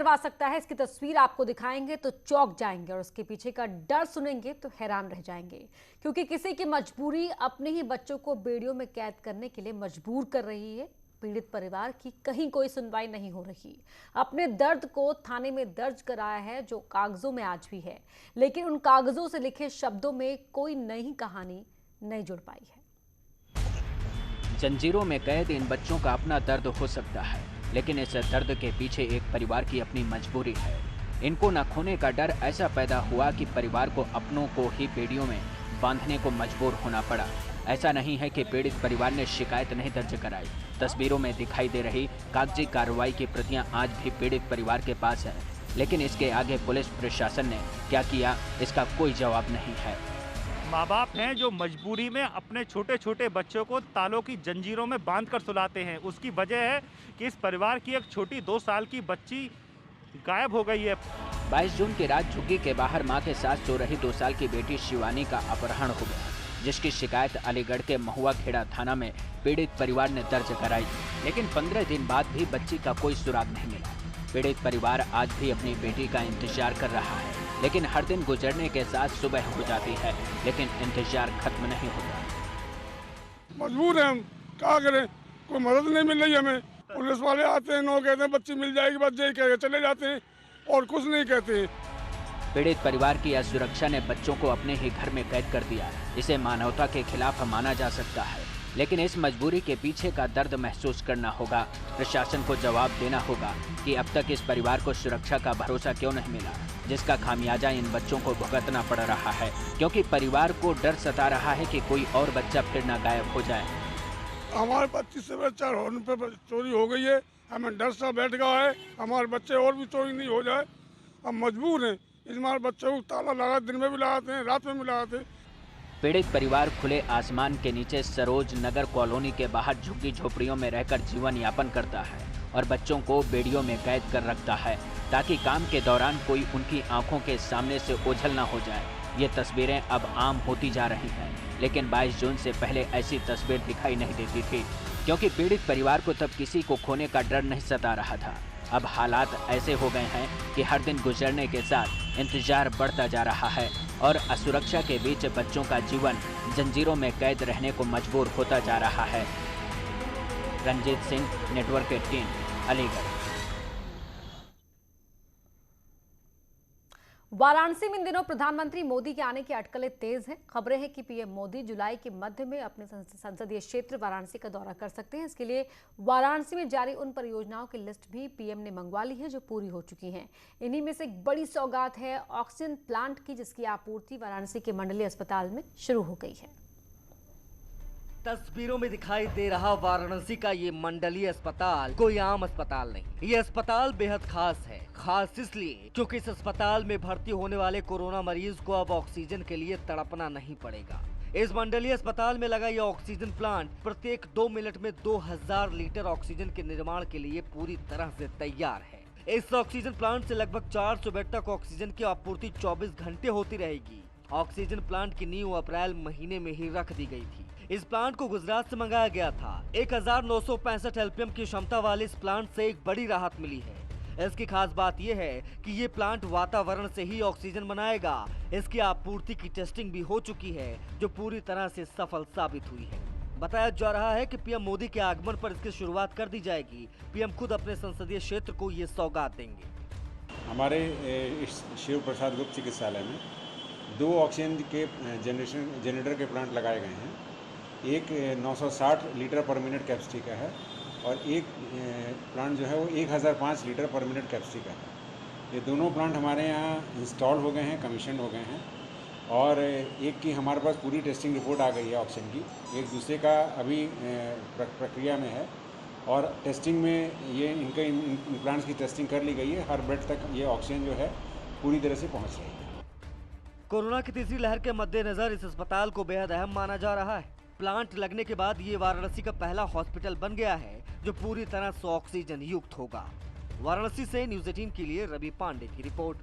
करवा सकता है, इसकी तस्वीर आपको दिखाएंगे तो चौंक जाएंगे और उसके पीछे का डर सुनेंगे तो हैरान रह जाएंगे, क्योंकि किसी की मजबूरी अपने ही बच्चों को बेड़ियों में कैद करने के लिए मजबूर कर रही है। पीड़ित परिवार की कहीं कोई सुनवाई नहीं हो रही। अपने दर्द को थाने में दर्ज कराया है, जो कागजों में आज भी है, लेकिन उन कागजों से लिखे शब्दों में कोई नई कहानी नहीं जुड़ पाई है। जंजीरों में कैद इन बच्चों का अपना दर्द हो सकता है, लेकिन इस दर्द के पीछे एक परिवार की अपनी मजबूरी है। इनको न खोने का डर ऐसा पैदा हुआ कि परिवार को अपनों को ही बेड़ियों में बांधने को मजबूर होना पड़ा। ऐसा नहीं है कि पीड़ित परिवार ने शिकायत नहीं दर्ज कराई। तस्वीरों में दिखाई दे रही कागजी कार्रवाई की प्रतियां आज भी पीड़ित परिवार के पास है, लेकिन इसके आगे पुलिस प्रशासन ने क्या किया, इसका कोई जवाब नहीं है। माँ बाप हैं जो मजबूरी में अपने छोटे छोटे बच्चों को तालों की जंजीरों में बांध कर सुलाते हैं। उसकी वजह है कि इस परिवार की एक छोटी 2 साल की बच्ची गायब हो गई है। 22 जून की रात झुग्गी के बाहर मां के साथ सो रही 2 साल की बेटी शिवानी का अपहरण हो गया, जिसकी शिकायत अलीगढ़ के महुआ खेड़ा थाना में पीड़ित परिवार ने दर्ज कराई, लेकिन 15 दिन बाद भी बच्ची का कोई सुराग नहीं मिला। पीड़ित परिवार आज भी अपनी बेटी का इंतजार कर रहा है, लेकिन हर दिन गुजरने के साथ सुबह हो जाती है, लेकिन इंतजार खत्म नहीं होता। मजबूर हैं हम, क्या करें, कोई मदद नहीं मिल रही हमें। पुलिस वाले आते हैं, नो कहते हैं बच्ची मिल जाएगी, बस यही कह के चले जाते हैं और कुछ नहीं कहते हैं। पीड़ित परिवार की असुरक्षा ने बच्चों को अपने ही घर में कैद कर दिया। इसे मानवता के खिलाफ माना जा सकता है, लेकिन इस मजबूरी के पीछे का दर्द महसूस करना होगा। प्रशासन को जवाब देना होगा कि अब तक इस परिवार को सुरक्षा का भरोसा क्यों नहीं मिला, जिसका खामियाजा इन बच्चों को भुगतना पड़ रहा है, क्योंकि परिवार को डर सता रहा है कि कोई और बच्चा फिर न गायब हो जाए। हमारे 25 से बच्चा पे चोरी हो गई है, हमें डर सा बैठ गया है, हमारे बच्चे और भी चोरी नहीं हो जाए। हम मजबूर हैं, हमारे बच्चों को ताला लगा, दिन में भी लगाते हैं, रात में भी लगाते हैं। पीड़ित परिवार खुले आसमान के नीचे सरोज नगर कॉलोनी के बाहर झुग्गी झोपड़ियों में रहकर जीवन यापन करता है और बच्चों को बेड़ियों में कैद कर रखता है, ताकि काम के दौरान कोई उनकी आंखों के सामने से ओझल न हो जाए। ये तस्वीरें अब आम होती जा रही हैं, लेकिन 22 जून से पहले ऐसी तस्वीर दिखाई नहीं देती थी, क्योंकि पीड़ित परिवार को तब किसी को खोने का डर नहीं सता रहा था। अब हालात ऐसे हो गए हैं कि हर दिन गुजरने के साथ इंतजार बढ़ता जा रहा है और असुरक्षा के बीच बच्चों का जीवन जंजीरों में कैद रहने को मजबूर होता जा रहा है। रंजीत सिंह, नेटवर्क 18, अलीगढ़। वाराणसी में इन दिनों प्रधानमंत्री मोदी के आने की अटकलें तेज हैं। खबरें हैं कि पीएम मोदी जुलाई के मध्य में अपने संसदीय क्षेत्र वाराणसी का दौरा कर सकते हैं। इसके लिए वाराणसी में जारी उन परियोजनाओं की लिस्ट भी पीएम ने मंगवा ली है जो पूरी हो चुकी हैं। इन्हीं में से एक बड़ी सौगात है ऑक्सीजन प्लांट की, जिसकी आपूर्ति वाराणसी के मंडलीय अस्पताल में शुरू हो गई है। तस्वीरों में दिखाई दे रहा वाराणसी का ये मंडलीय अस्पताल कोई आम अस्पताल नहीं। ये अस्पताल बेहद खास है। खास इसलिए क्योंकि इस अस्पताल में भर्ती होने वाले कोरोना मरीज को अब ऑक्सीजन के लिए तड़पना नहीं पड़ेगा। इस मंडलीय अस्पताल में लगा यह ऑक्सीजन प्लांट प्रत्येक 2 मिनट में 2000 लीटर ऑक्सीजन के निर्माण के लिए पूरी तरह से तैयार है। इस ऑक्सीजन प्लांट से लगभग 400 बेड तक ऑक्सीजन की आपूर्ति 24 घंटे होती रहेगी। ऑक्सीजन प्लांट की नींव अप्रैल महीने में ही रख दी गई थी। इस प्लांट को गुजरात से मंगाया गया था। 1965 एलपीएम की क्षमता वाले इस प्लांट से एक बड़ी राहत मिली है। इसकी खास बात यह है कि ये प्लांट वातावरण से ही ऑक्सीजन बनाएगा। इसकी आपूर्ति की टेस्टिंग भी हो चुकी है, जो पूरी तरह से सफल साबित हुई है। बताया जा रहा है कि पीएम मोदी के आगमन पर इसकी शुरुआत कर दी जाएगी। पीएम खुद अपने संसदीय क्षेत्र को ये सौगात देंगे। हमारे इस शिव प्रसाद गुप्त चिकित्सालय में 2 ऑक्सीजन के जनरेटर के प्लांट लगाए गए हैं। एक 960 लीटर पर मिनट कैपेसिटी का है और एक प्लांट जो है वो 1005 लीटर पर मिनट कैपेसिटी का है। ये दोनों प्लांट हमारे यहाँ इंस्टॉल हो गए हैं, कमीशन हो गए हैं और एक की हमारे पास पूरी टेस्टिंग रिपोर्ट आ गई है ऑक्सीजन की। एक दूसरे का अभी प्रक्रिया में है और टेस्टिंग में ये इन प्लांट्स की टेस्टिंग कर ली गई है। हर बेड तक ये ऑक्सीजन जो है पूरी तरह से पहुँच रही है। कोरोना की तीसरी लहर के मद्देनजर इस अस्पताल को बेहद अहम माना जा रहा है। प्लांट लगने के बाद ये वाराणसी का पहला हॉस्पिटल बन गया है जो पूरी तरह से ऑक्सीजन युक्त होगा। वाराणसी से न्यूज़ 18 के लिए रवि पांडे की रिपोर्ट।